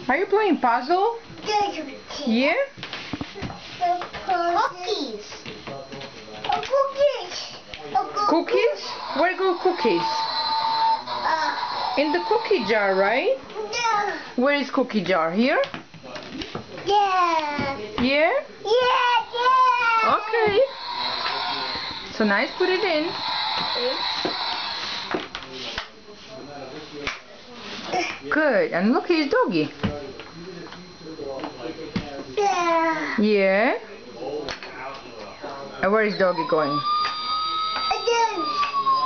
Are you playing puzzle? Yeah? Cookies. Cookies? Where go cookies? In the cookie jar, right? Yeah. Where is cookie jar? Here? Yeah. Yeah? Yeah. Okay. So nice, put it in. Good. And look, here's doggy. Yeah. Yeah? And where is doggy going?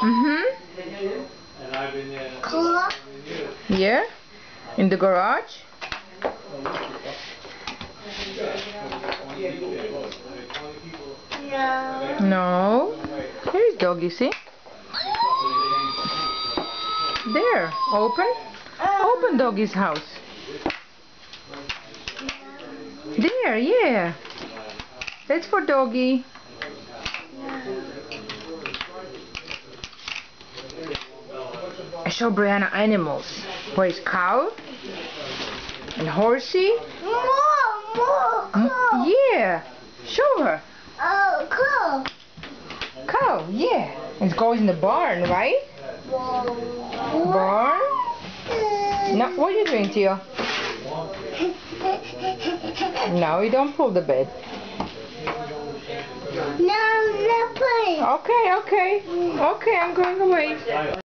Mm-hmm. Car. Yeah? In the garage? No. No. Here's doggy, see? There. Open. Open doggy's house. There, yeah. That's for doggy. I show Brianna animals. Where is cow? And horsey? More. Yeah. Show her. Oh, cool. Cow, yeah. It goes in the barn, right? Barn? No, what are you doing, Tio? No, you don't pull the bed. No, not playing. Okay, I'm going away.